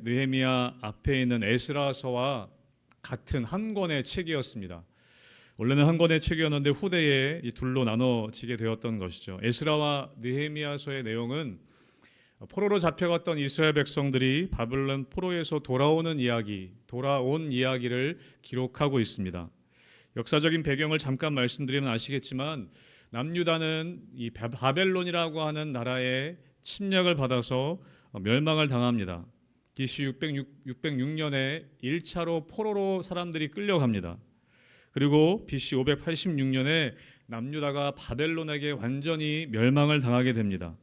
느헤미야 앞에 있는 에스라서와 같은 한 권의 책이었습니다. 원래는 한 권의 책이었는데 후대에 이 둘로 나눠지게 되었던 것이죠. 에스라와 느헤미야서의 내용은 포로로 잡혀갔던 이스라엘 백성들이 바벨론 포로에서 돌아온 이야기를 기록하고 있습니다. 역사적인 배경을 잠깐 말씀드리면 아시겠지만 남유다는 이 바벨론이라고 하는 나라의 침략을 받아서 멸망을 당합니다. BC 606년에 1차로 포로로 사람들이 끌려갑니다. 그리고 BC 586년에 남유다가 바벨론에게 완전히 멸망을 당하게 됩니다.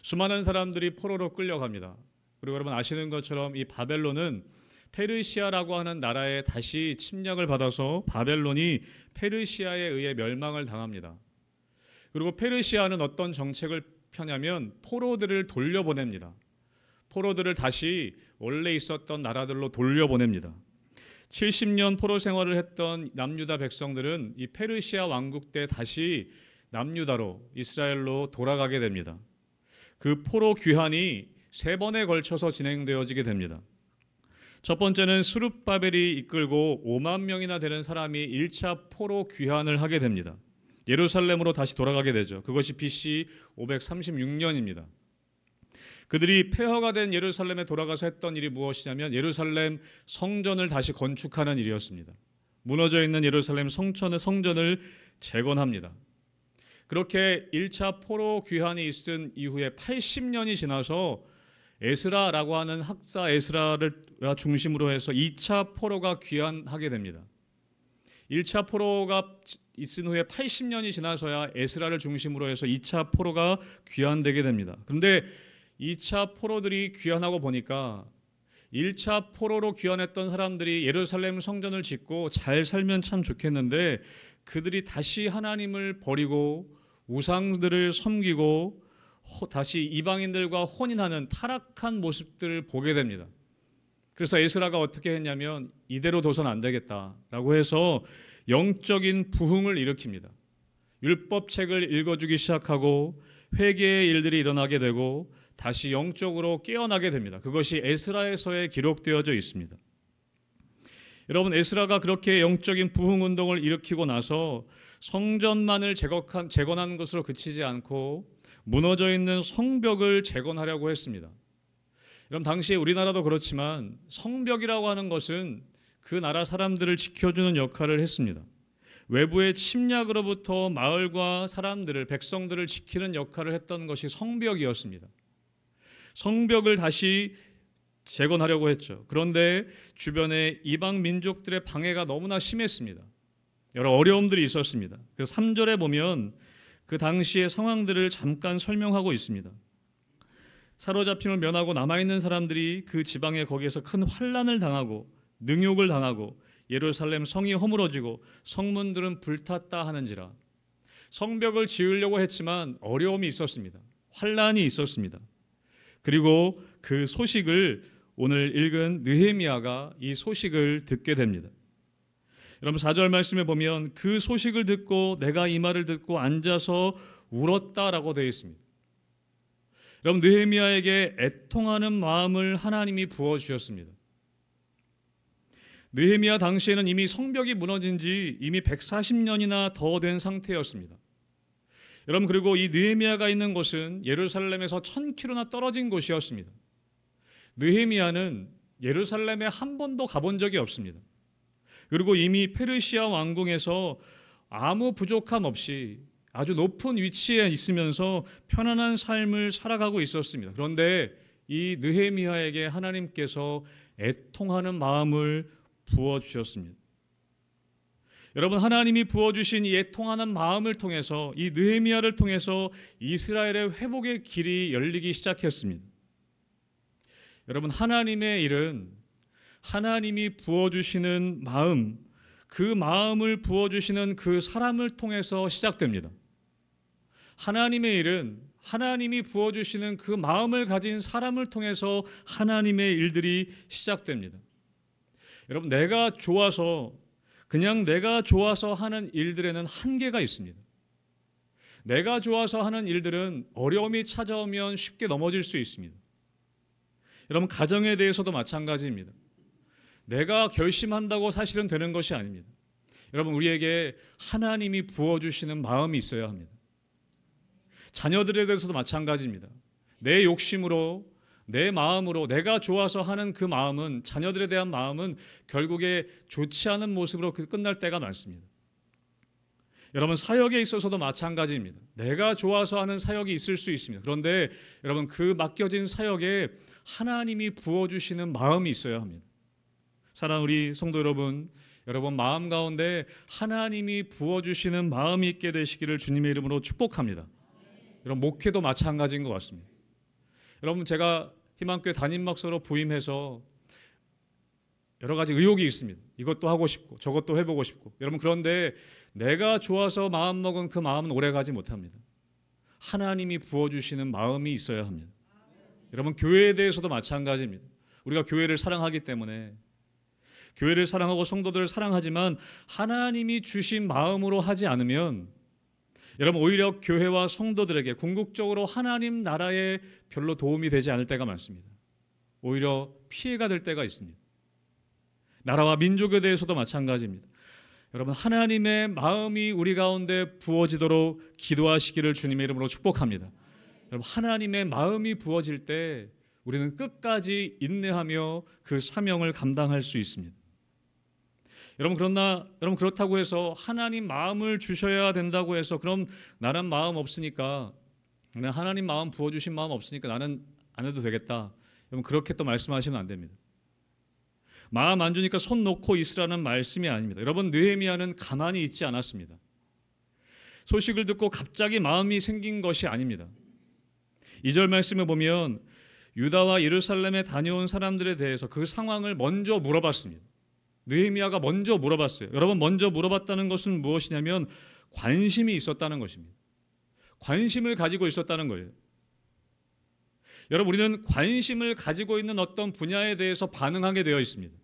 수많은 사람들이 포로로 끌려갑니다. 그리고 여러분 아시는 것처럼 이 바벨론은 페르시아라고 하는 나라에 다시 침략을 받아서 바벨론이 페르시아에 의해 멸망을 당합니다. 그리고 페르시아는 어떤 정책을 펴냐면 포로들을 돌려보냅니다. 포로들을 다시 원래 있었던 나라들로 돌려보냅니다. 70년 포로 생활을 했던 남유다 백성들은 이 페르시아 왕국 때 다시 남유다로 이스라엘로 돌아가게 됩니다. 그 포로 귀환이 3번에 걸쳐서 진행되어지게 됩니다. 첫 번째는 스룹바벨이 이끌고 5만 명이나 되는 사람이 1차 포로 귀환을 하게 됩니다. 예루살렘으로 다시 돌아가게 되죠. 그것이 BC 536년입니다. 그들이 폐허가 된 예루살렘에 돌아가서 했던 일이 무엇이냐면 예루살렘 성전을 다시 건축하는 일이었습니다. 무너져 있는 예루살렘 성전을 재건합니다. 그렇게 1차 포로 귀환이 있은 이후에 80년이 지나서 에스라라고 하는 학사 에스라를 중심으로 해서 2차 포로가 귀환하게 됩니다. 1차 포로가 있은 후에 80년이 지나서야 에스라를 중심으로 해서 2차 포로가 귀환되게 됩니다. 그런데 2차 포로들이 귀환하고 보니까 1차 포로로 귀환했던 사람들이 예루살렘 성전을 짓고 잘 살면 참 좋겠는데 그들이 다시 하나님을 버리고 우상들을 섬기고 다시 이방인들과 혼인하는 타락한 모습들을 보게 됩니다. 그래서 에스라가 어떻게 했냐면 이대로 둬선 안 되겠다라고 해서 영적인 부흥을 일으킵니다. 율법책을 읽어주기 시작하고 회개의 일들이 일어나게 되고 다시 영적으로 깨어나게 됩니다. 그것이 에스라에서에 기록되어져 있습니다. 여러분 에스라가 그렇게 영적인 부흥 운동을 일으키고 나서 성전만을 재건하는 것으로 그치지 않고 무너져 있는 성벽을 재건하려고 했습니다. 여러분 당시에 우리나라도 그렇지만 성벽이라고 하는 것은 그 나라 사람들을 지켜주는 역할을 했습니다. 외부의 침략으로부터 마을과 백성들을 지키는 역할을 했던 것이 성벽이었습니다. 성벽을 다시 재건하려고 했죠. 그런데 주변에 이방 민족들의 방해가 너무나 심했습니다. 여러 어려움들이 있었습니다. 그래서 3절에 보면 그 당시의 상황들을 잠깐 설명하고 있습니다. 사로잡힘을 면하고 남아있는 사람들이 그 지방에 거기에서 큰 환난을 당하고 능욕을 당하고 예루살렘 성이 허물어지고 성문들은 불탔다 하는지라. 성벽을 지으려고 했지만 어려움이 있었습니다. 환난이 있었습니다. 그리고 그 소식을 오늘 읽은 느헤미야가 이 소식을 듣게 됩니다. 여러분 4절 말씀에 보면 그 소식을 듣고 내가 이 말을 듣고 앉아서 울었다라고 되어 있습니다. 여러분 느헤미야에게 애통하는 마음을 하나님이 부어주셨습니다. 느헤미야 당시에는 이미 성벽이 무너진 지 이미 140년이나 더 된 상태였습니다. 여러분 그리고 이 느헤미야가 있는 곳은 예루살렘에서 1000km나 떨어진 곳이었습니다. 느헤미야는 예루살렘에 한 번도 가본 적이 없습니다. 그리고 이미 페르시아 왕궁에서 아무 부족함 없이 아주 높은 위치에 있으면서 편안한 삶을 살아가고 있었습니다. 그런데 이 느헤미야에게 하나님께서 애통하는 마음을 부어주셨습니다. 여러분 하나님이 부어주신 이 애통하는 마음을 통해서 이 느헤미야를 통해서 이스라엘의 회복의 길이 열리기 시작했습니다. 여러분 하나님의 일은 하나님이 부어주시는 마음, 그 마음을 부어주시는 그 사람을 통해서 시작됩니다. 하나님의 일은 하나님이 부어주시는 그 마음을 가진 사람을 통해서 하나님의 일들이 시작됩니다. 여러분 그냥 내가 좋아서 하는 일들에는 한계가 있습니다. 내가 좋아서 하는 일들은 어려움이 찾아오면 쉽게 넘어질 수 있습니다. 여러분, 가정에 대해서도 마찬가지입니다. 내가 결심한다고 사실은 되는 것이 아닙니다. 여러분, 우리에게 하나님이 부어주시는 마음이 있어야 합니다. 자녀들에 대해서도 마찬가지입니다. 내 욕심으로, 내 마음으로 내가 좋아서 하는 그 마음은, 자녀들에 대한 마음은 결국에 좋지 않은 모습으로 끝날 때가 많습니다. 여러분, 사역에 있어서도 마찬가지입니다. 내가 좋아서 하는 사역이 있을 수 있습니다. 그런데 여러분, 그 맡겨진 사역에 하나님이 부어주시는 마음이 있어야 합니다. 사랑하는 우리 성도 여러분, 여러분 마음 가운데 하나님이 부어주시는 마음이 있게 되시기를 주님의 이름으로 축복합니다. 여러분, 목회도 마찬가지인 것 같습니다. 여러분, 제가 희망교회 담임 목사로 부임해서 여러 가지 의욕이 있습니다. 이것도 하고 싶고 저것도 해보고 싶고. 여러분, 그런데 내가 좋아서 마음먹은 그 마음은 오래가지 못합니다. 하나님이 부어주시는 마음이 있어야 합니다. 여러분, 교회에 대해서도 마찬가지입니다. 우리가 교회를 사랑하기 때문에, 교회를 사랑하고 성도들을 사랑하지만 하나님이 주신 마음으로 하지 않으면 여러분, 오히려 교회와 성도들에게 궁극적으로 하나님 나라에 별로 도움이 되지 않을 때가 많습니다. 오히려 피해가 될 때가 있습니다. 나라와 민족에 대해서도 마찬가지입니다. 여러분, 하나님의 마음이 우리 가운데 부어지도록 기도하시기를 주님의 이름으로 축복합니다. 여러분, 하나님의 마음이 부어질 때 우리는 끝까지 인내하며 그 사명을 감당할 수 있습니다. 여러분, 그러나 여러분, 그렇다고 해서 하나님 마음을 주셔야 된다고 해서 그럼 나는 마음 없으니까, 하나님 마음 부어주신 마음 없으니까 나는 안 해도 되겠다, 여러분, 그렇게 또 말씀하시면 안 됩니다. 마음 안 주니까 손 놓고 있으라는 말씀이 아닙니다. 여러분, 느헤미야는 가만히 있지 않았습니다. 소식을 듣고 갑자기 마음이 생긴 것이 아닙니다. 2절 말씀에 보면 유다와 예루살렘에 다녀온 사람들에 대해서 그 상황을 먼저 물어봤습니다. 느헤미야가 먼저 물어봤어요. 여러분, 먼저 물어봤다는 것은 무엇이냐면 관심이 있었다는 것입니다. 관심을 가지고 있었다는 거예요. 여러분, 우리는 관심을 가지고 있는 어떤 분야에 대해서 반응하게 되어 있습니다.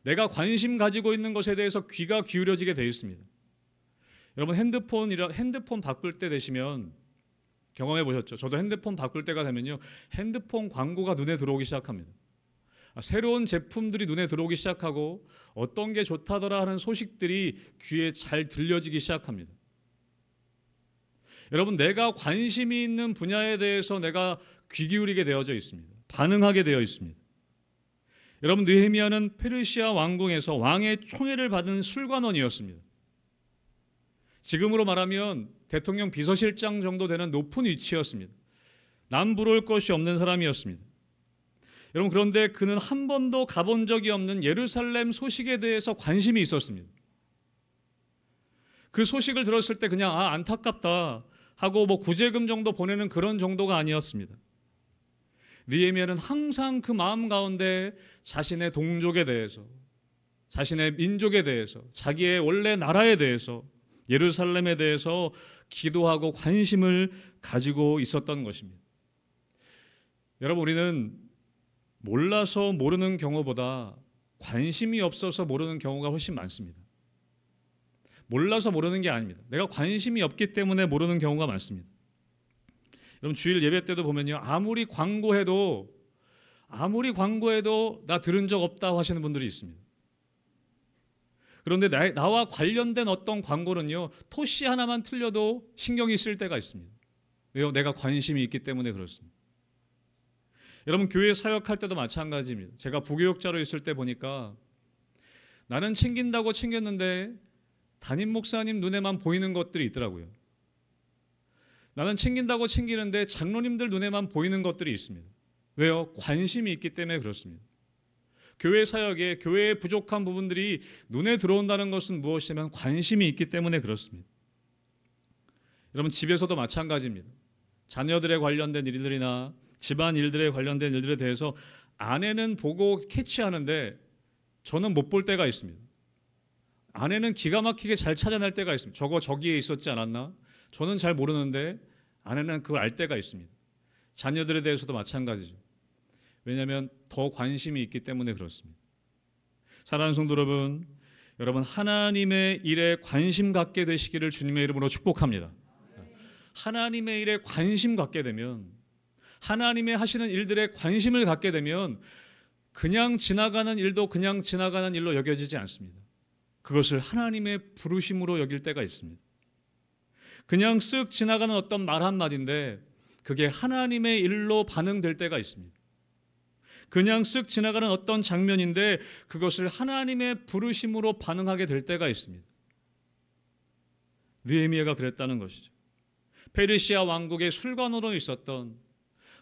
내가 관심 가지고 있는 것에 대해서 귀가 기울여지게 되어 있습니다. 여러분, 핸드폰 바꿀 때 되시면 경험해 보셨죠? 저도 핸드폰 바꿀 때가 되면요, 핸드폰 광고가 눈에 들어오기 시작합니다. 새로운 제품들이 눈에 들어오기 시작하고 어떤 게 좋다더라 하는 소식들이 귀에 잘 들려지기 시작합니다. 여러분, 내가 관심이 있는 분야에 대해서 내가 귀 기울이게 되어져 있습니다. 반응하게 되어 있습니다. 여러분, 느헤미야는 페르시아 왕궁에서 왕의 총애를 받은 술관원이었습니다. 지금으로 말하면 대통령 비서실장 정도 되는 높은 위치였습니다. 남부러울 것이 없는 사람이었습니다. 여러분, 그런데 그는 한 번도 가본 적이 없는 예루살렘 소식에 대해서 관심이 있었습니다. 그 소식을 들었을 때 그냥 안타깝다 하고 구제금 정도 보내는 그런 정도가 아니었습니다. 느헤미야는 항상 그 마음 가운데 자신의 동족에 대해서, 자신의 민족에 대해서, 자기의 원래 나라에 대해서, 예루살렘에 대해서 기도하고 관심을 가지고 있었던 것입니다. 여러분, 우리는 몰라서 모르는 경우보다 관심이 없어서 모르는 경우가 훨씬 많습니다. 몰라서 모르는 게 아닙니다. 내가 관심이 없기 때문에 모르는 경우가 많습니다. 여러분, 주일 예배 때도 보면요, 아무리 광고해도 나 들은 적 없다고 하시는 분들이 있습니다. 그런데 나와 관련된 어떤 광고는요, 토시 하나만 틀려도 신경이 쓸 때가 있습니다. 왜요? 내가 관심이 있기 때문에 그렇습니다. 여러분, 교회 사역할 때도 마찬가지입니다. 제가 부교육자로 있을 때 보니까 나는 챙긴다고 챙겼는데 담임 목사님 눈에만 보이는 것들이 있더라고요. 나는 챙긴다고 챙기는데 장로님들 눈에만 보이는 것들이 있습니다. 왜요? 관심이 있기 때문에 그렇습니다. 교회 사역에 교회의 부족한 부분들이 눈에 들어온다는 것은 무엇이냐면 관심이 있기 때문에 그렇습니다. 여러분, 집에서도 마찬가지입니다. 자녀들에 관련된 일들이나 집안 일들에 관련된 일들에 대해서 아내는 보고 캐치하는데 저는 못 볼 때가 있습니다. 아내는 기가 막히게 잘 찾아낼 때가 있습니다. 저거 저기에 있었지 않았나? 저는 잘 모르는데 아내는 그걸 알 때가 있습니다. 자녀들에 대해서도 마찬가지죠. 왜냐하면 더 관심이 있기 때문에 그렇습니다. 사랑하는 성도 여러분, 하나님의 일에 관심 갖게 되시기를 주님의 이름으로 축복합니다. 하나님의 일에 관심 갖게 되면 하나님의 하시는 일들에 관심을 갖게 되면 그냥 지나가는 일도 그냥 지나가는 일로 여겨지지 않습니다. 그것을 하나님의 부르심으로 여길 때가 있습니다. 그냥 쓱 지나가는 어떤 말 한마디인데 그게 하나님의 일로 반응될 때가 있습니다. 그냥 쓱 지나가는 어떤 장면인데 그것을 하나님의 부르심으로 반응하게 될 때가 있습니다. 느헤미야가 그랬다는 것이죠. 페르시아 왕국의 술관으로 있었던,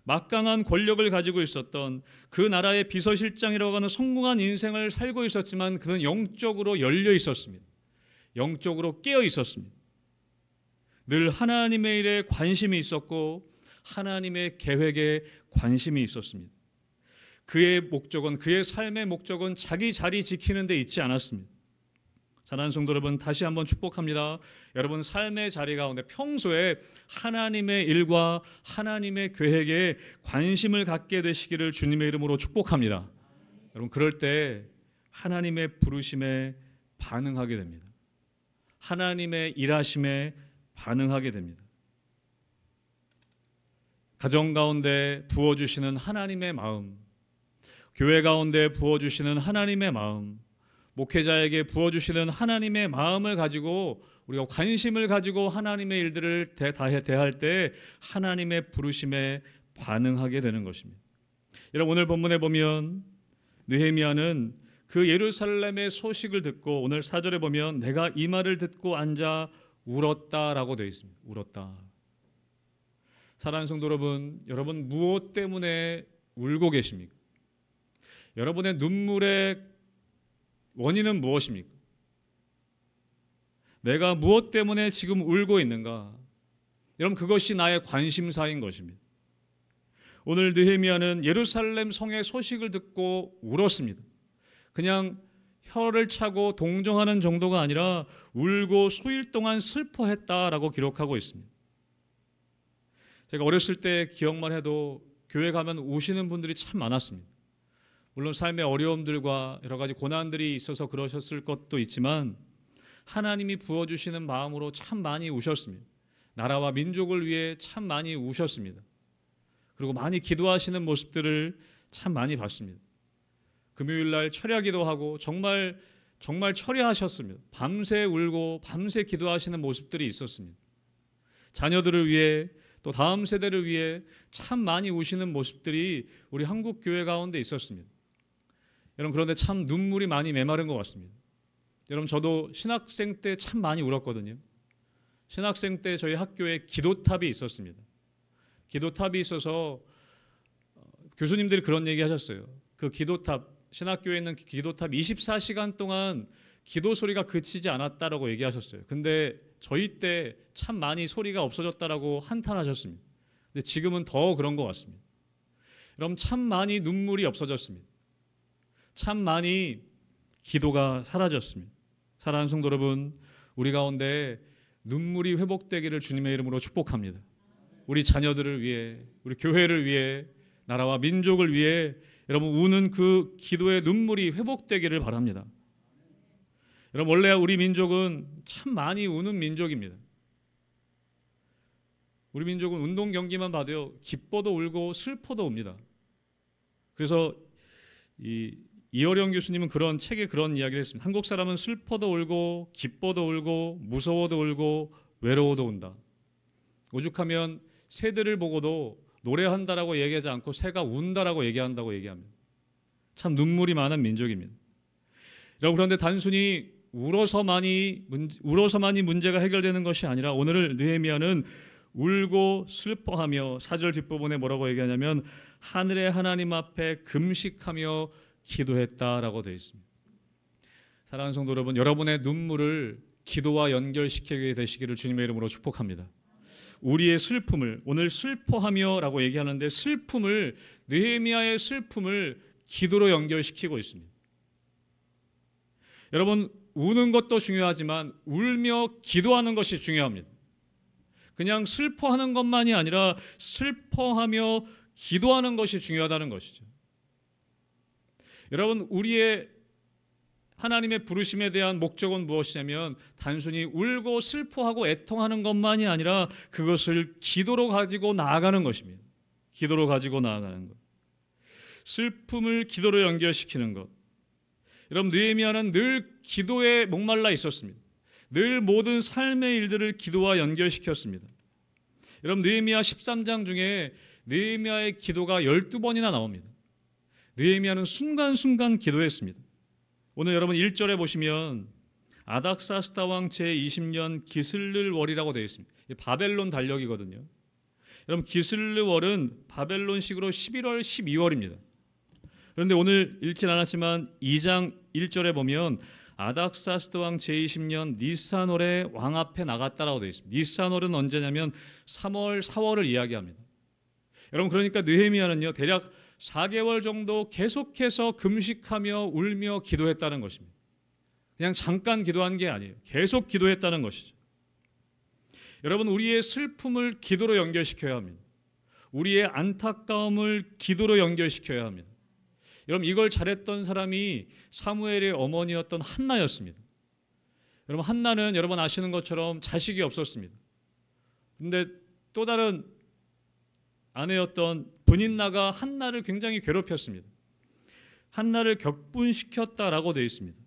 막강한 권력을 가지고 있었던, 그 나라의 비서실장이라고 하는 성공한 인생을 살고 있었지만 그는 영적으로 열려 있었습니다. 영적으로 깨어 있었습니다. 늘 하나님의 일에 관심이 있었고 하나님의 계획에 관심이 있었습니다. 그의 목적은, 그의 삶의 목적은 자기 자리 지키는 데 있지 않았습니다. 사랑하는 성도 여러분, 다시 한번 축복합니다. 여러분 삶의 자리 가운데 평소에 하나님의 일과 하나님의 계획에 관심을 갖게 되시기를 주님의 이름으로 축복합니다. 여러분 그럴 때 하나님의 부르심에 반응하게 됩니다. 하나님의 일하심에 반응하게 됩니다. 가정 가운데 부어주시는 하나님의 마음, 교회 가운데 부어주시는 하나님의 마음, 목회자에게 부어주시는 하나님의 마음을 가지고 우리가 관심을 가지고 하나님의 일들을 대할 때 하나님의 부르심에 반응하게 되는 것입니다. 여러분 오늘 본문에 보면 느헤미야는 그 예루살렘의 소식을 듣고 오늘 4절에 보면 내가 이 말을 듣고 앉아 울었다라고 되어 있습니다. 울었다. 사랑하는 성도 여러분, 여러분 무엇 때문에 울고 계십니까? 여러분의 눈물의 원인은 무엇입니까? 내가 무엇 때문에 지금 울고 있는가? 여러분 그것이 나의 관심사인 것입니다. 오늘 느헤미야는 예루살렘 성의 소식을 듣고 울었습니다. 그냥 혀를 차고 동정하는 정도가 아니라 울고 수일 동안 슬퍼했다라고 기록하고 있습니다. 제가 어렸을 때 기억만 해도 교회 가면 우시는 분들이 참 많았습니다. 물론 삶의 어려움들과 여러 가지 고난들이 있어서 그러셨을 것도 있지만 하나님이 부어주시는 마음으로 참 많이 우셨습니다. 나라와 민족을 위해 참 많이 우셨습니다. 그리고 많이 기도하시는 모습들을 참 많이 봤습니다. 금요일날 철야기도 하고 정말 철야하셨습니다. 밤새 울고 밤새 기도하시는 모습들이 있었습니다. 자녀들을 위해 또 다음 세대를 위해 참 많이 우시는 모습들이 우리 한국 교회 가운데 있었습니다. 여러분 그런데 참 눈물이 많이 메마른 것 같습니다. 여러분 저도 신학생 때 참 많이 울었거든요. 신학생 때 저희 학교에 기도탑이 있었습니다. 기도탑이 있어서 교수님들이 그런 얘기 하셨어요. 그 기도탑, 신학교에 있는 기도탑 24시간 동안 기도 소리가 그치지 않았다라고 얘기하셨어요. 근데 저희 때 참 많이 소리가 없어졌다라고 한탄하셨습니다. 근데 지금은 더 그런 것 같습니다. 여러분 참 많이 눈물이 없어졌습니다. 참 많이 기도가 사라졌습니다. 사랑하는 성도 여러분, 우리 가운데 눈물이 회복되기를 주님의 이름으로 축복합니다. 우리 자녀들을 위해, 우리 교회를 위해, 나라와 민족을 위해 여러분 우는 그 기도의 눈물이 회복되기를 바랍니다. 여러분 원래 우리 민족은 참 많이 우는 민족입니다. 우리 민족은 운동 경기만 봐도요 기뻐도 울고 슬퍼도 웁니다. 그래서 이어령 교수님은 그런 책에 그런 이야기를 했습니다. 한국 사람은 슬퍼도 울고 기뻐도 울고 무서워도 울고 외로워도 운다. 오죽하면 새들을 보고도 노래한다라고 얘기하지 않고 새가 운다라고 얘기한다고 얘기합니다. 참 눈물이 많은 민족입니다. 여러분 그런데 단순히 울어서만이 문제가 해결되는 것이 아니라 오늘 느헤미야는 울고 슬퍼하며 4절 뒷부분에 뭐라고 얘기하냐면 하늘의 하나님 앞에 금식하며 기도했다라고 되어 있습니다. 사랑하는 성도 여러분, 여러분의 눈물을 기도와 연결시키게 되시기를 주님의 이름으로 축복합니다. 우리의 슬픔을 오늘 슬퍼하며라고 얘기하는데 슬픔을 느헤미야의 슬픔을 기도로 연결시키고 있습니다. 여러분 우는 것도 중요하지만 울며 기도하는 것이 중요합니다. 그냥 슬퍼하는 것만이 아니라 슬퍼하며 기도하는 것이 중요하다는 것이죠. 여러분 우리의 하나님의 부르심에 대한 목적은 무엇이냐면 단순히 울고 슬퍼하고 애통하는 것만이 아니라 그것을 기도로 가지고 나아가는 것입니다. 기도로 가지고 나아가는 것, 슬픔을 기도로 연결시키는 것. 여러분, 느헤미야는 늘 기도에 목말라 있었습니다. 늘 모든 삶의 일들을 기도와 연결시켰습니다. 여러분, 느헤미야 13장 중에 느헤미야의 기도가 12번이나 나옵니다. 느헤미야는 순간순간 기도했습니다. 오늘 여러분 1절에 보시면 아닥사스다 왕 제20년 기슬르월이라고 되어 있습니다. 바벨론 달력이거든요. 여러분, 기슬르월은 바벨론식으로 11월, 12월입니다. 그런데 오늘 읽진 않았지만 2장 1절에 보면 아닥사스다 왕 제20년 니산월에 왕 앞에 나갔다라고 되어 있습니다. 니산월은 언제냐면 3월, 4월을 이야기합니다. 여러분, 그러니까 느헤미야는요 대략 4개월 정도 계속해서 금식하며 울며 기도했다는 것입니다. 그냥 잠깐 기도한 게 아니에요. 계속 기도했다는 것이죠. 여러분, 우리의 슬픔을 기도로 연결시켜야 합니다. 우리의 안타까움을 기도로 연결시켜야 합니다. 여러분, 이걸 잘했던 사람이 사무엘의 어머니였던 한나였습니다. 여러분, 한나는 여러분 아시는 것처럼 자식이 없었습니다. 그런데 또 다른 아내였던 브닌나가 한나를 굉장히 괴롭혔습니다. 한나를 격분시켰다라고 되어 있습니다.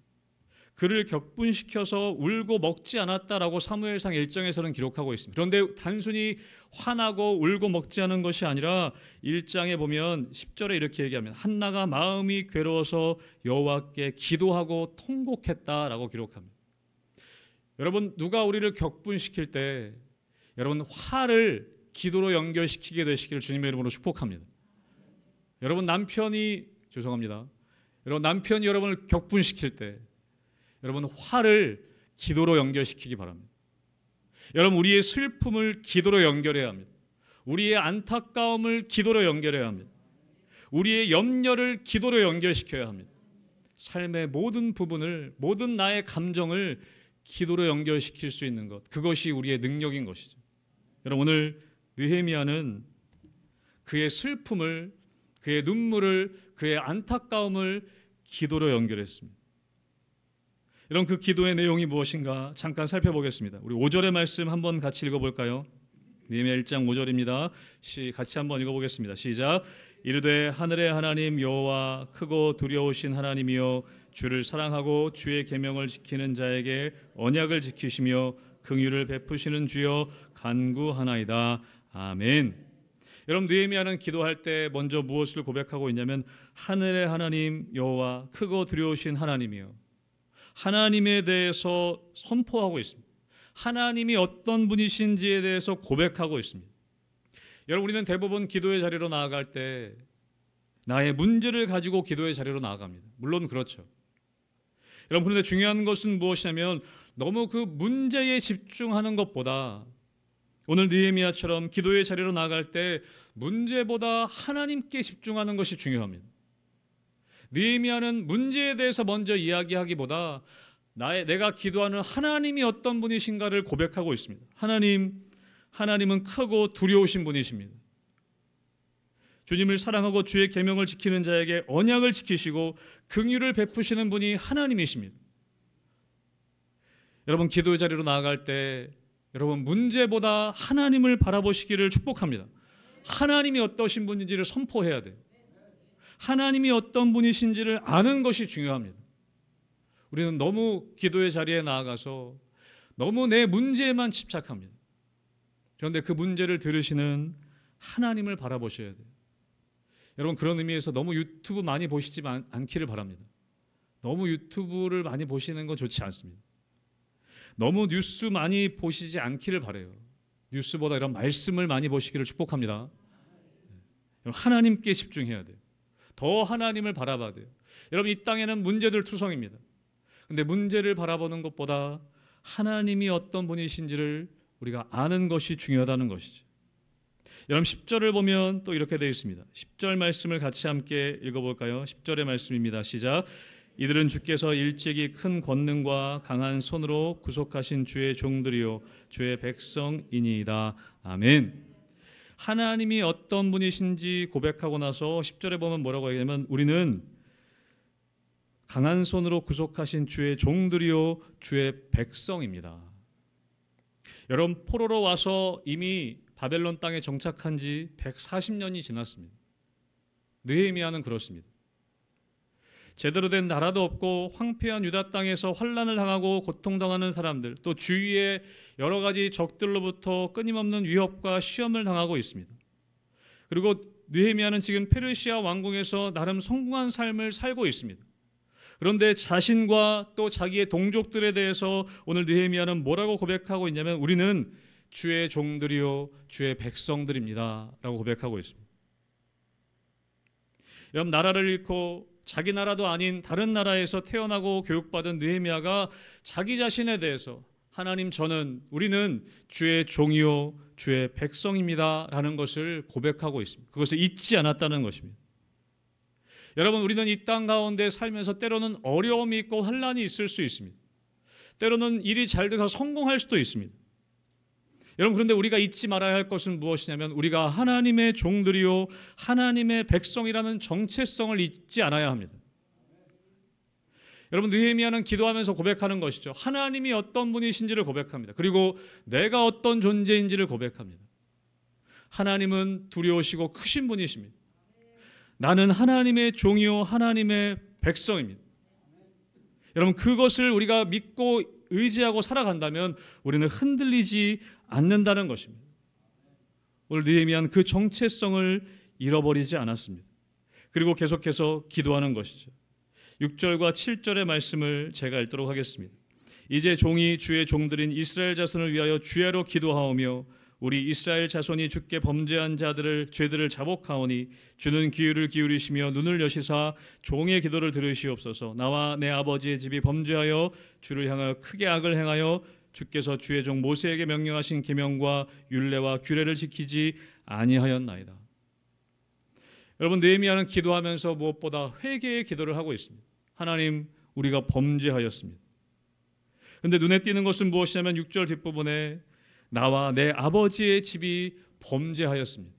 그를 격분시켜서 울고 먹지 않았다라고 사무엘상 1장에서는 기록하고 있습니다. 그런데 단순히 화나고 울고 먹지 않은 것이 아니라 1장에 보면 10절에 이렇게 얘기합니다. 한나가 마음이 괴로워서 여호와께 기도하고 통곡했다라고 기록합니다. 여러분, 누가 우리를 격분시킬 때 여러분 화를 기도로 연결시키게 되시기를 주님의 이름으로 축복합니다. 여러분, 남편이 여러분을 격분시킬 때 여러분 화를 기도로 연결시키기 바랍니다. 여러분, 우리의 슬픔을 기도로 연결해야 합니다. 우리의 안타까움을 기도로 연결해야 합니다. 우리의 염려를 기도로 연결시켜야 합니다. 삶의 모든 부분을, 모든 나의 감정을 기도로 연결시킬 수 있는 것, 그것이 우리의 능력인 것이죠. 여러분, 오늘 느헤미야는 그의 슬픔을, 그의 눈물을, 그의 안타까움을 기도로 연결했습니다. 여러분, 그 기도의 내용이 무엇인가 잠깐 살펴보겠습니다. 우리 5절의 말씀 한번 같이 읽어볼까요? 느헤미야 1장 5절입니다. 같이 한번 읽어보겠습니다. 시작. 이르되 하늘의 하나님 여호와 크고 두려우신 하나님이여, 주를 사랑하고 주의 계명을 지키는 자에게 언약을 지키시며 긍휼을 베푸시는 주여 간구하나이다. 아멘. 여러분, 느헤미야는 기도할 때 먼저 무엇을 고백하고 있냐면 하늘의 하나님 여호와 크고 두려우신 하나님이여, 하나님에 대해서 선포하고 있습니다. 하나님이 어떤 분이신지에 대해서 고백하고 있습니다. 여러분, 우리는 대부분 기도의 자리로 나아갈 때 나의 문제를 가지고 기도의 자리로 나아갑니다. 물론 그렇죠. 여러분, 그런데 중요한 것은 무엇이냐면 너무 그 문제에 집중하는 것보다 오늘 느헤미야처럼 기도의 자리로 나아갈 때 문제보다 하나님께 집중하는 것이 중요합니다. 느헤미야는 문제에 대해서 먼저 이야기하기보다 내가 기도하는 하나님이 어떤 분이신가를 고백하고 있습니다. 하나님은 크고 두려우신 분이십니다. 주님을 사랑하고 주의 계명을 지키는 자에게 언약을 지키시고 긍휼을 베푸시는 분이 하나님이십니다. 여러분, 기도의 자리로 나아갈 때 여러분 문제보다 하나님을 바라보시기를 축복합니다. 하나님이 어떠신 분인지를 선포해야 돼요. 하나님이 어떤 분이신지를 아는 것이 중요합니다. 우리는 너무 기도의 자리에 나아가서 너무 내 문제에만 집착합니다. 그런데 그 문제를 들으시는 하나님을 바라보셔야 돼요. 여러분, 그런 의미에서 너무 유튜브 많이 보시지 않기를 바랍니다. 너무 유튜브를 많이 보시는 건 좋지 않습니다. 너무 뉴스 많이 보시지 않기를 바라요. 뉴스보다 이런 말씀을 많이 보시기를 축복합니다. 하나님께 집중해야 돼요. 더 하나님을 바라봐야 돼요. 여러분, 이 땅에는 문제들 투성입니다. 근데 문제를 바라보는 것보다 하나님이 어떤 분이신지를 우리가 아는 것이 중요하다는 것이죠. 여러분, 10절을 보면 또 이렇게 되어 있습니다. 10절 말씀을 같이 함께 읽어볼까요? 10절의 말씀입니다. 시작. 이들은 주께서 일찍이 큰 권능과 강한 손으로 구속하신 주의 종들이요 주의 백성이니이다. 아멘. 하나님이 어떤 분이신지 고백하고 나서 10절에 보면 뭐라고 얘기하냐면 우리는 강한 손으로 구속하신 주의 종들이요 주의 백성입니다. 여러분, 포로로 와서 이미 바벨론 땅에 정착한 지 140년이 지났습니다. 느헤미야는 그렇습니다. 제대로 된 나라도 없고 황폐한 유다 땅에서 환난을 당하고 고통당하는 사람들, 또 주위의 여러 가지 적들로부터 끊임없는 위협과 시험을 당하고 있습니다. 그리고 느헤미야는 지금 페르시아 왕궁에서 나름 성공한 삶을 살고 있습니다. 그런데 자신과 또 자기의 동족들에 대해서 오늘 느헤미야는 뭐라고 고백하고 있냐면 우리는 주의 종들이요 주의 백성들입니다 라고 고백하고 있습니다. 여러분, 나라를 잃고 자기 나라도 아닌 다른 나라에서 태어나고 교육받은 느헤미야가 자기 자신에 대해서 하나님, 우리는 주의 종이요 주의 백성입니다 라는 것을 고백하고 있습니다. 그것을 잊지 않았다는 것입니다. 여러분, 우리는 이 땅 가운데 살면서 때로는 어려움이 있고 환난이 있을 수 있습니다. 때로는 일이 잘 돼서 성공할 수도 있습니다. 여러분, 그런데 우리가 잊지 말아야 할 것은 무엇이냐면 우리가 하나님의 종들이요 하나님의 백성이라는 정체성을 잊지 않아야 합니다. 여러분, 느헤미야는 기도하면서 고백하는 것이죠. 하나님이 어떤 분이신지를 고백합니다. 그리고 내가 어떤 존재인지를 고백합니다. 하나님은 두려우시고 크신 분이십니다. 나는 하나님의 종이요 하나님의 백성입니다. 여러분, 그것을 우리가 믿고 의지하고 살아간다면 우리는 흔들리지 않는다는 것입니다. 오늘 느헤미야는 그 정체성을 잃어버리지 않았습니다. 그리고 계속해서 기도하는 것이죠. 6절과 7절의 말씀을 제가 읽도록 하겠습니다. 이제 종이 주의 종들인 이스라엘 자손을 위하여 주야로 기도하오며 우리 이스라엘 자손이 주께 범죄한 죄들을 자복하오니 주는 귀를 기울이시며 눈을 여시사 종의 기도를 들으시옵소서. 나와 내 아버지의 집이 범죄하여 주를 향하여 크게 악을 행하여 주께서 주의 종 모세에게 명령하신 계명과 율례와 규례를 지키지 아니하였나이다. 여러분, 느헤미야는 기도하면서 무엇보다 회개의 기도를 하고 있습니다. 하나님, 우리가 범죄하였습니다. 그런데 눈에 띄는 것은 무엇이냐면 6절 뒷부분에 나와 내 아버지의 집이 범죄하였습니다.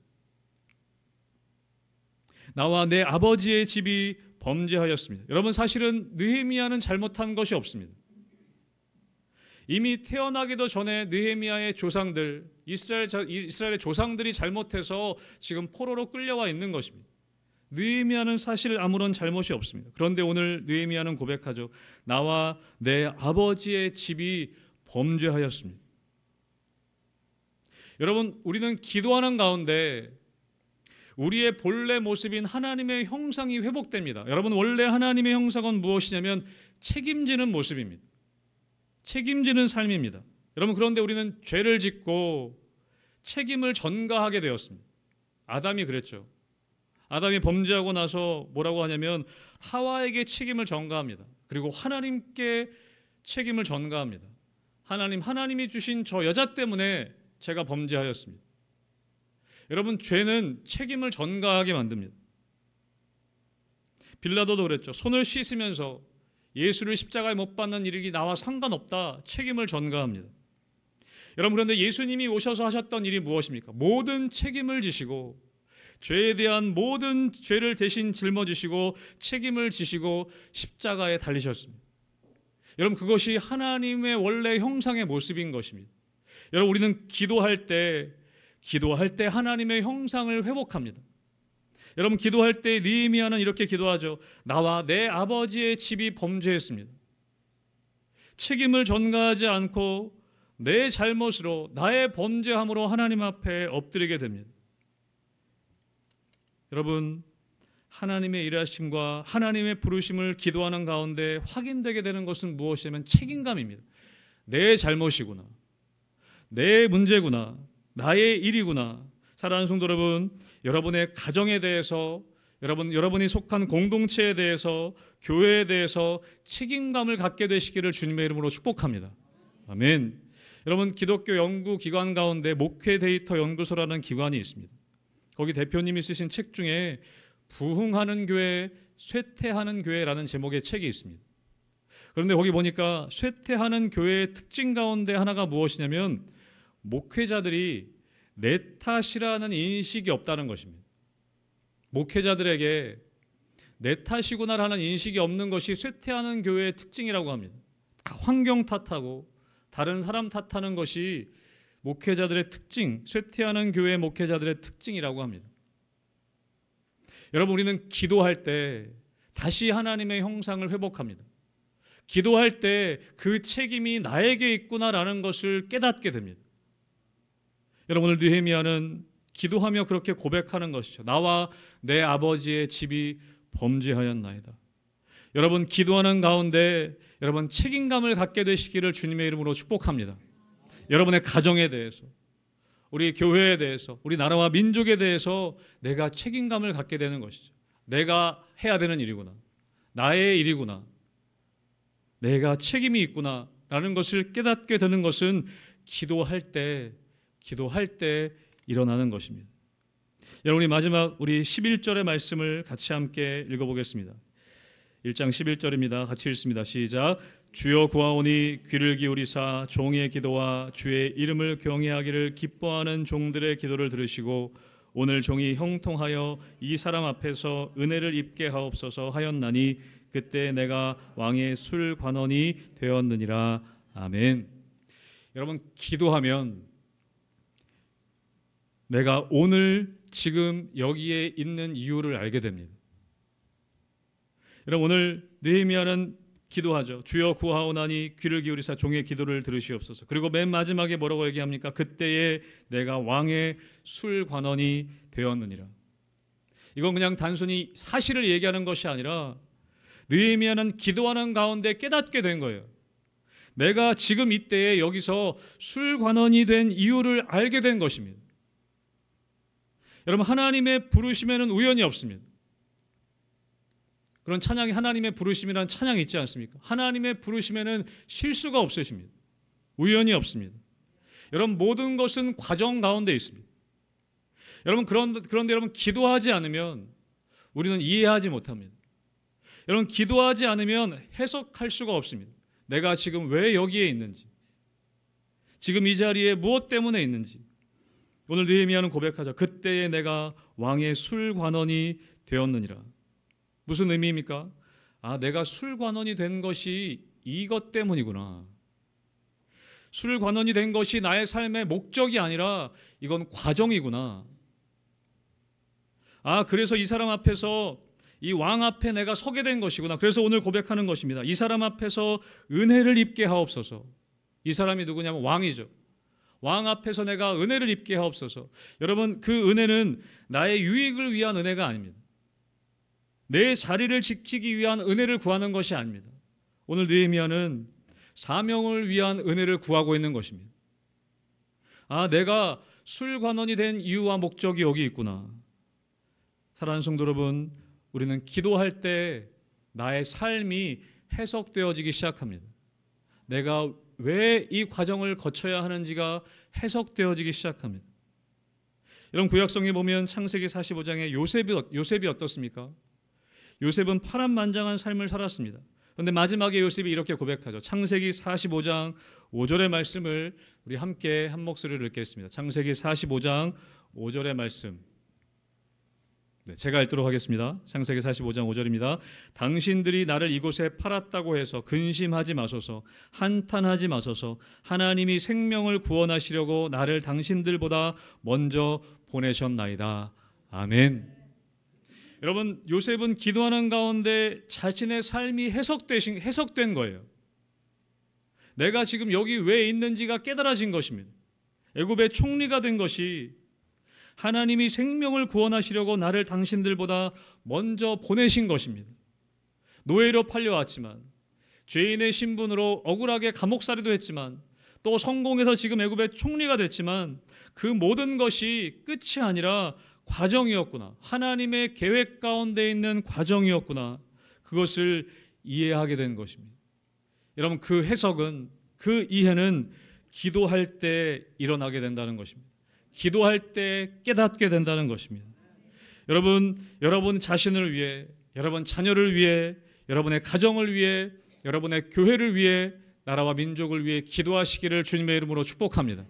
나와 내 아버지의 집이 범죄하였습니다. 여러분, 사실은 느헤미야는 잘못한 것이 없습니다. 이미 태어나기도 전에 느헤미야의 조상들, 이스라엘의 조상들이 잘못해서 지금 포로로 끌려와 있는 것입니다. 느헤미야는 사실 아무런 잘못이 없습니다. 그런데 오늘 느헤미야는 고백하죠. 나와 내 아버지의 집이 범죄하였습니다. 여러분, 우리는 기도하는 가운데 우리의 본래 모습인 하나님의 형상이 회복됩니다. 여러분, 원래 하나님의 형상은 무엇이냐면 책임지는 모습입니다. 책임지는 삶입니다. 여러분, 그런데 우리는 죄를 짓고 책임을 전가하게 되었습니다. 아담이 그랬죠. 아담이 범죄하고 나서 뭐라고 하냐면 하와에게 책임을 전가합니다. 그리고 하나님께 책임을 전가합니다. 하나님이 주신 저 여자 때문에 제가 범죄하였습니다. 여러분, 죄는 책임을 전가하게 만듭니다. 빌라도도 그랬죠. 손을 씻으면서 예수를 십자가에 못 박는 일이 나와 상관없다. 책임을 전가합니다. 여러분, 그런데 예수님이 오셔서 하셨던 일이 무엇입니까? 모든 책임을 지시고 죄에 대한 모든 죄를 대신 짊어지시고 책임을 지시고 십자가에 달리셨습니다. 여러분, 그것이 하나님의 원래 형상의 모습인 것입니다. 여러분, 우리는 기도할 때 하나님의 형상을 회복합니다. 여러분, 기도할 때 느헤미야는 이렇게 기도하죠. 나와 내 아버지의 집이 범죄했습니다. 책임을 전가하지 않고 내 잘못으로 나의 범죄함으로 하나님 앞에 엎드리게 됩니다. 여러분, 하나님의 일하심과 하나님의 부르심을 기도하는 가운데 확인되게 되는 것은 무엇이냐면 책임감입니다. 내 잘못이구나, 내 문제구나, 나의 일이구나. 사랑하는 성도 여러분, 여러분의 가정에 대해서, 여러분이 속한 공동체에 대해서, 교회에 대해서 책임감을 갖게 되시기를 주님의 이름으로 축복합니다. 아멘. 여러분, 기독교 연구기관 가운데 목회 데이터 연구소라는 기관이 있습니다. 거기 대표님이 쓰신 책 중에 부흥하는 교회, 쇠퇴하는 교회라는 제목의 책이 있습니다. 그런데 거기 보니까 쇠퇴하는 교회의 특징 가운데 하나가 무엇이냐면 목회자들이 내 탓이라는 인식이 없다는 것입니다. 목회자들에게 내 탓이구나라는 인식이 없는 것이 쇠퇴하는 교회의 특징이라고 합니다. 환경 탓하고 다른 사람 탓하는 것이 목회자들의 특징, 쇠퇴하는 교회 목회자들의 특징이라고 합니다. 여러분, 우리는 기도할 때 다시 하나님의 형상을 회복합니다. 기도할 때 그 책임이 나에게 있구나라는 것을 깨닫게 됩니다. 여러분, 오늘 느헤미야는 기도하며 그렇게 고백하는 것이죠. 나와 내 아버지의 집이 범죄하였나이다. 여러분, 기도하는 가운데 여러분 책임감을 갖게 되시기를 주님의 이름으로 축복합니다. 여러분의 가정에 대해서, 우리 교회에 대해서, 우리 나라와 민족에 대해서 내가 책임감을 갖게 되는 것이죠. 내가 해야 되는 일이구나, 나의 일이구나, 내가 책임이 있구나 라는 것을 깨닫게 되는 것은 기도할 때 일어나는 것입니다. 여러분, 우리 11절의 말씀을 같이 함께 읽어보겠습니다. 1장 11절입니다. 같이 읽습니다. 시작. 주여 구하오니 귀를 기울이사 종의 기도와 주의 이름을 경외하기를 기뻐하는 종들의 기도를 들으시고 오늘 종이 형통하여 이 사람 앞에서 은혜를 입게 하옵소서 하였나니 그때 내가 왕의 술관원이 되었느니라. 아멘. 여러분, 기도하면 내가 오늘 지금 여기에 있는 이유를 알게 됩니다. 여러분, 오늘 느헤미야는 기도하죠. 주여 구하오나니 귀를 기울이사 종의 기도를 들으시옵소서. 그리고 맨 마지막에 뭐라고 얘기합니까? 그때에 내가 왕의 술관원이 되었느니라. 이건 그냥 단순히 사실을 얘기하는 것이 아니라 느헤미야는 기도하는 가운데 깨닫게 된 거예요. 내가 지금 이때에 여기서 술관원이 된 이유를 알게 된 것입니다. 여러분, 하나님의 부르심에는 우연이 없습니다. 그런 찬양이, 하나님의 부르심이라는 찬양이 있지 않습니까? 하나님의 부르심에는 실수가 없으십니다. 우연이 없습니다. 여러분, 모든 것은 과정 가운데 있습니다. 여러분, 그런데 여러분, 기도하지 않으면 우리는 이해하지 못합니다. 여러분, 기도하지 않으면 해석할 수가 없습니다. 내가 지금 왜 여기에 있는지, 지금 이 자리에 무엇 때문에 있는지. 오늘 느헤미야는 고백하죠. 그때에 내가 왕의 술관원이 되었느니라. 무슨 의미입니까? 내가 술관원이 된 것이 이것 때문이구나. 술관원이 된 것이 나의 삶의 목적이 아니라 이건 과정이구나. 그래서 이 사람 앞에서, 이 왕 앞에 내가 서게 된 것이구나. 그래서 오늘 고백하는 것입니다. 이 사람 앞에서 은혜를 입게 하옵소서. 이 사람이 누구냐면 왕이죠. 왕 앞에서 내가 은혜를 입게 하옵소서. 여러분, 그 은혜는 나의 유익을 위한 은혜가 아닙니다. 내 자리를 지키기 위한 은혜를 구하는 것이 아닙니다. 오늘 느헤미야는 사명을 위한 은혜를 구하고 있는 것입니다. 내가 술관원이 된 이유와 목적이 여기 있구나. 사랑하는 성도 여러분, 우리는 기도할 때 나의 삶이 해석되어지기 시작합니다. 내가 왜 이 과정을 거쳐야 하는지가 해석되어지기 시작합니다. 여러분, 구약성에 보면 창세기 45장에 요셉이 어떻습니까? 요셉은 파란만장한 삶을 살았습니다. 그런데 마지막에 요셉이 이렇게 고백하죠. 창세기 45장 5절의 말씀을 우리 함께 한 목소리로 읽겠습니다. 창세기 45장 5절의 말씀. 제가 읽도록 하겠습니다. 창세기 45장 5절입니다. 당신들이 나를 이곳에 팔았다고 해서 근심하지 마소서, 한탄하지 마소서. 하나님이 생명을 구원하시려고 나를 당신들보다 먼저 보내셨나이다. 아멘. 여러분, 요셉은 기도하는 가운데 자신의 삶이 해석된 거예요. 내가 지금 여기 왜 있는지가 깨달아진 것입니다. 애굽의 총리가 된 것이 하나님이 생명을 구원하시려고 나를 당신들보다 먼저 보내신 것입니다. 노예로 팔려왔지만, 죄인의 신분으로 억울하게 감옥살이도 했지만, 또 성공해서 지금 애굽의 총리가 됐지만, 그 모든 것이 끝이 아니라 과정이었구나. 하나님의 계획 가운데 있는 과정이었구나. 그것을 이해하게 된 것입니다. 여러분, 그 해석은, 그 이해는 기도할 때 일어나게 된다는 것입니다. 기도할 때 깨닫게 된다는 것입니다. 여러분 자신을 위해, 여러분 자녀를 위해, 여러분의 가정을 위해, 여러분의 교회를 위해, 나라와 민족을 위해 기도하시기를 주님의 이름으로 축복합니다.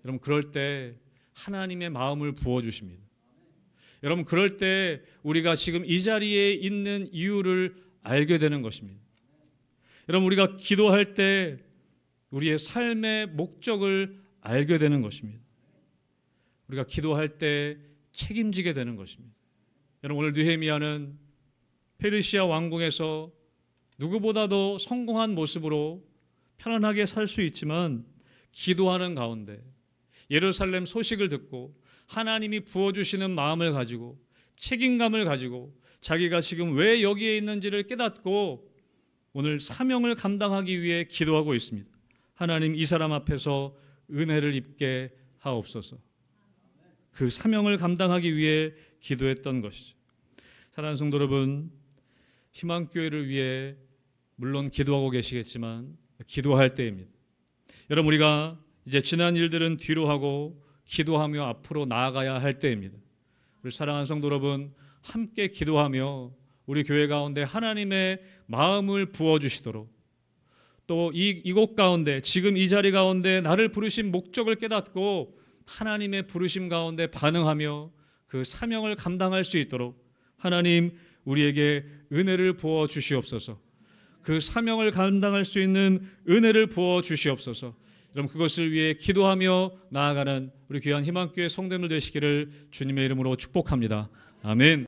여러분, 그럴 때 하나님의 마음을 부어주십니다. 여러분, 그럴 때 우리가 지금 이 자리에 있는 이유를 알게 되는 것입니다. 여러분, 우리가 기도할 때 우리의 삶의 목적을 알게 되는 것입니다. 우리가 기도할 때 책임지게 되는 것입니다. 여러분, 오늘 느헤미야는 페르시아 왕궁에서 누구보다도 성공한 모습으로 편안하게 살 수 있지만 기도하는 가운데 예루살렘 소식을 듣고 하나님이 부어주시는 마음을 가지고 책임감을 가지고 자기가 지금 왜 여기에 있는지를 깨닫고 오늘 사명을 감당하기 위해 기도하고 있습니다. 하나님, 이 사람 앞에서 은혜를 입게 하옵소서. 그 사명을 감당하기 위해 기도했던 것이죠. 사랑하는 성도 여러분, 희망교회를 위해 물론 기도하고 계시겠지만 기도할 때입니다. 여러분, 우리가 이제 지난 일들은 뒤로 하고 기도하며 앞으로 나아가야 할 때입니다. 우리 사랑하는 성도 여러분, 함께 기도하며 우리 교회 가운데 하나님의 마음을 부어주시도록, 또 이곳 가운데 지금 이 자리 가운데 나를 부르신 목적을 깨닫고 하나님의 부르심 가운데 반응하며 그 사명을 감당할 수 있도록 하나님, 우리에게 은혜를 부어 주시옵소서. 그 사명을 감당할 수 있는 은혜를 부어 주시옵소서. 여러분, 그것을 위해 기도하며 나아가는 우리 귀한 희망교회 성도들 되시기를 주님의 이름으로 축복합니다. 아멘.